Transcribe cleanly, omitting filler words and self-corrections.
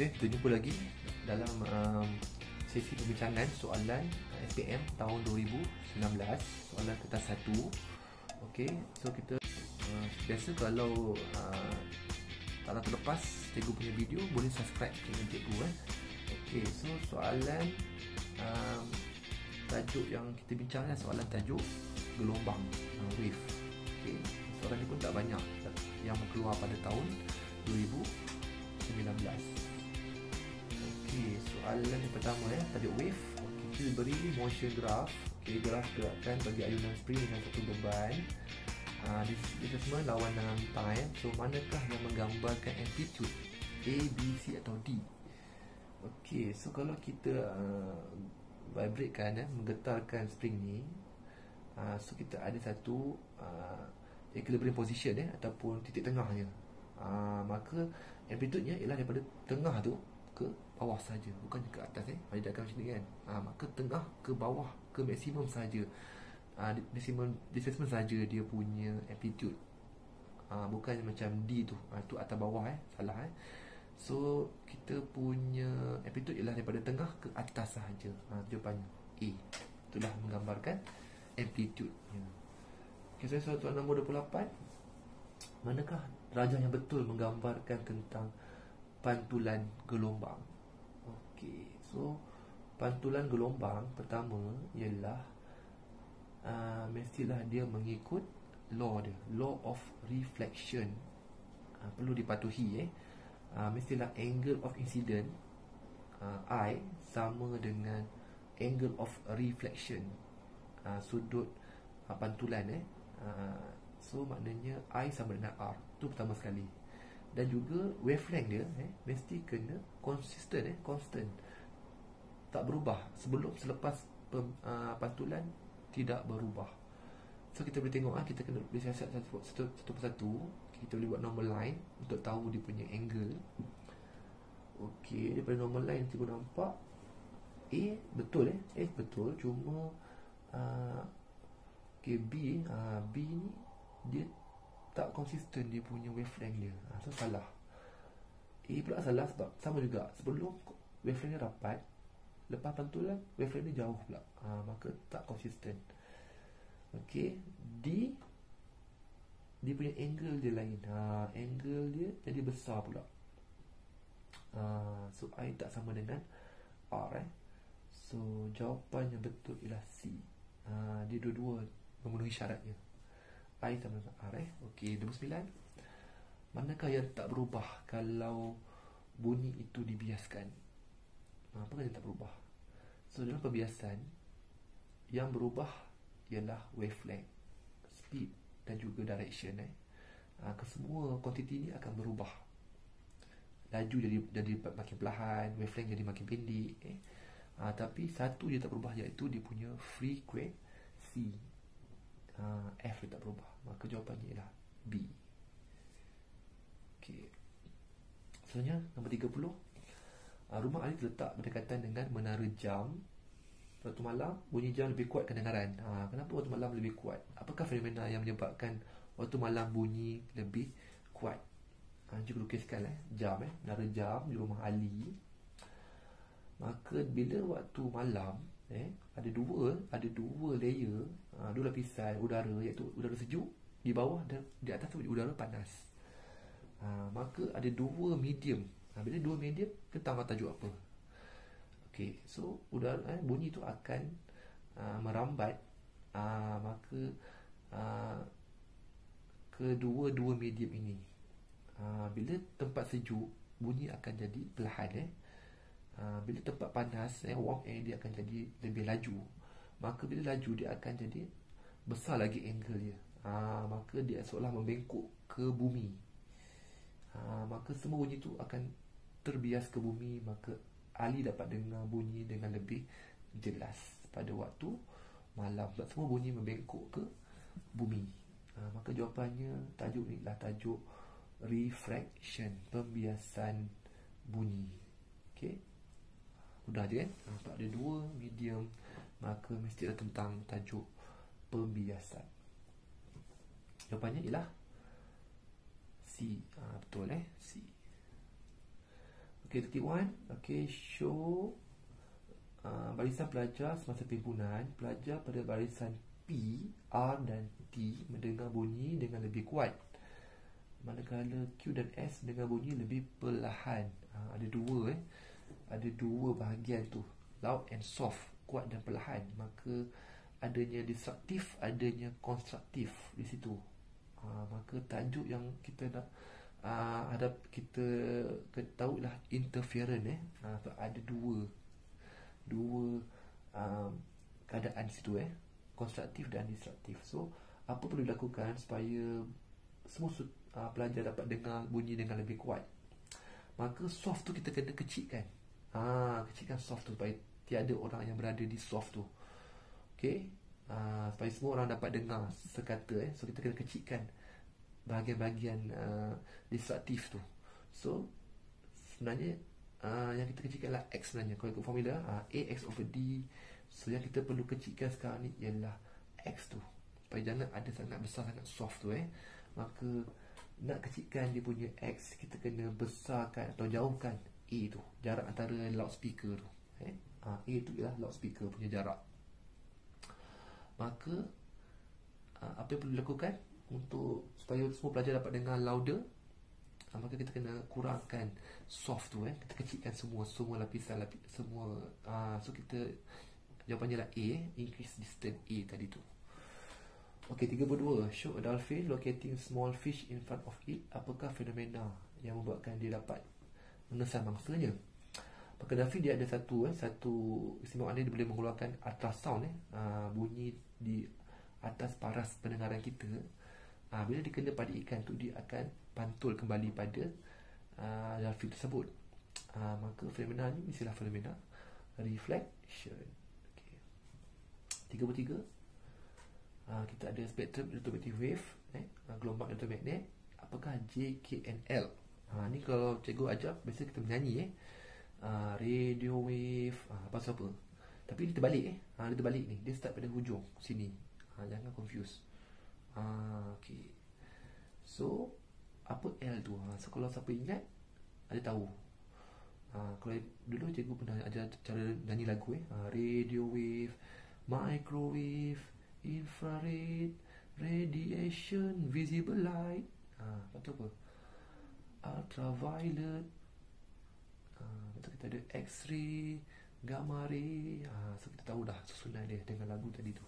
Okey, kita jumpa lagi dalam sesi perbincangan soalan SPM tahun 2019, soalan kertas 1. Okey, so kita biasa kalau tak nak terlepas cikgu punya video, boleh subscribe channel cikgu Okey, so soalan tajuk yang kita bincangkan soalan tajuk gelombang, wave. Okey, soalan ni pun tak banyak yang keluar pada tahun 2019. Okey, soalan yang pertama tajuk wave. Okey, kita beri motion graph. Okey, graf gerakan bagi ayunan spring dengan satu beban. Displacement lawan dalam time. So manakah yang menggambarkan amplitude A, B, C atau D? Okey, so kalau kita vibratekan menggetarkan spring ni, so kita ada satu equilibrium position ataupun titik tengahnya. Maka amplitude-nya ialah daripada tengah tu ke bawah saja, bukan ke atas Dia akan macam ni kan. Maka tengah ke bawah ke maksimum saja. Maximum displacement saja dia punya amplitude. Bukan macam D tu. Tu atas bawah salah So kita punya amplitude ialah daripada tengah ke atas sahaja. Jawapannya A. Itulah menggambarkan amplitude-nya. Okay, soalan nombor 28. Manakah rajah yang betul menggambarkan tentang pantulan gelombang? Okey, so pantulan gelombang pertama ialah mestilah dia mengikut law dia, law of reflection. Perlu dipatuhi mestilah angle of incident I sama dengan angle of reflection, sudut pantulan so maknanya I sama dengan R. Itu pertama sekali. Dan juga wavelength dia mesti kena consistent, constant, tak berubah sebelum selepas pantulan tidak berubah. So kita boleh tengok kita kena boleh siasat satu persatu. Kita boleh buat normal line untuk tahu dia punya angle. Okey, daripada normal line kita nampak A betul A betul, cuma B ni dia tak konsisten dia punya wavelength dia. So salah. A pula salah sebab sama juga, sebelum wavelength dia rapat, lepas pantulan wavelength dia jauh pula. Maka tak konsisten. Okey, D dia punya angle dia lain. Angle dia jadi besar pula. So I tak sama dengan R So jawapan yang betul ialah C. Dia dua-dua memenuhi syaratnya. I sama dengan R Okey, nombor 9. Manakah yang tak berubah kalau bunyi itu dibiaskan? Apa yang tak berubah? So dalam pembiasan, yang berubah ialah wavelength, speed dan juga direction. Kesemua kuantiti ni akan berubah. Laju jadi makin perlahan, wavelength jadi makin pendek. Tapi satu je tak berubah, iaitu dia punya frekuensi. F tak berubah. Maka jawapannya ialah B. Okey. Selanjutnya nombor 30. Rumah Ali terletak berdekatan dengan menara jam. Waktu malam bunyi jam lebih kuat kedengaran. Kenapa waktu malam lebih kuat? Apakah fenomena yang menyebabkan waktu malam bunyi lebih kuat? Juga lukiskan jam menara jam di rumah Ali. Maka bila waktu malam ada dua layer, dua lapisan udara, iaitu udara sejuk di bawah dan di atas tu udara panas. Maka ada dua medium. Bila dua medium, kita tahu tajuk apa. Okey, so udara bunyi tu akan merambat maka kedua-dua medium ini. Bila tempat sejuk, bunyi akan jadi perlahan. Bila tempat panas, warm air, dia akan jadi lebih laju. Maka bila laju, dia akan jadi besar lagi angle dia. Maka dia seolah membengkok ke bumi. Maka semua bunyi tu akan terbias ke bumi. Maka Ali dapat dengar bunyi dengan lebih jelas pada waktu malam, sebab semua bunyi membengkok ke bumi. Maka jawapannya, tajuk ni lah tajuk refraction, pembiasan bunyi. Okey, mudah je kan? Nampak ada dua medium, maka mesti ada tentang tajuk pembiasan. Jawapannya ialah C. Betul C. Okay, titik 1. Okay, show barisan pelajar semasa timbunan. Pelajar pada barisan P, R dan T mendengar bunyi dengan lebih kuat, manakala Q dan S mendengar bunyi lebih perlahan. Ada dua ada dua bahagian tu, loud and soft, kuat dan perlahan. Maka adanya disruptif, adanya konstruktif di situ. Maka tajuk yang kita nak kita tahu lah interference. Ada dua keadaan di situ, konstruktif dan disruptif. So apa perlu dilakukan supaya semua pelajar dapat dengar bunyi dengan lebih kuat? Maka soft tu kita kena kecilkan. Kecilkan soft tu supaya tiada orang yang berada di soft tu. Okay, supaya semua orang dapat dengar sekata. So kita kena kecilkan bahagian-bahagian disruptif tu. So sebenarnya yang kita kecilkan lah X sebenarnya. Kalau ikut formula A X over D. So yang kita perlu kecilkan sekarang ni ialah X tu, supaya jangan ada sangat besar sangat soft tu. Maka nak kecilkan dia punya X, kita kena besarkan atau jauhkan A tu, jarak antara loudspeaker tu. A tu ialah loudspeaker punya jarak. Maka apa yang perlu dilakukan untuk supaya semua pelajar dapat dengar louder? Maka kita kena kurangkan soft tu. Kita kecilkan semua lapisan semua. So kita jawapannya lah A, increase distance A tadi tu. Okey, 32. Show a dolphin locating small fish in front of it. Apakah fenomena yang membuatkan dia dapat menesan mangsanya? Maka dolphin dia ada satu istimewaan dia boleh mengeluarkan ultrasound, bunyi di atas paras pendengaran kita. Bila dikena pada ikan tu, dia akan pantul kembali pada dolphin tersebut. Maka fenomena ni mestilah fenomena reflection. Okay. 33. Kita ada spektrum electromagnetic wave, gelombang elektromagnet. Apakah J, K and L? Ni kalau cikgu ajar biasa kita menyanyi, radio wave, pasal apa. Tapi dia terbalik, dia terbalik ni. Dia start pada hujung sini. Jangan confuse. Okay. So apa L tu? So kalau siapa ingat, ada tahu. Kalau dulu cikgu pernah ajar cara nyanyi lagu, radio wave, microwave, infrared, radiation, visible light. Lepas tu apa? Ultraviolet. Lepas tu kita ada X-ray, gamma ray. So kita tahu dah susunan dia dengan lagu tadi tu.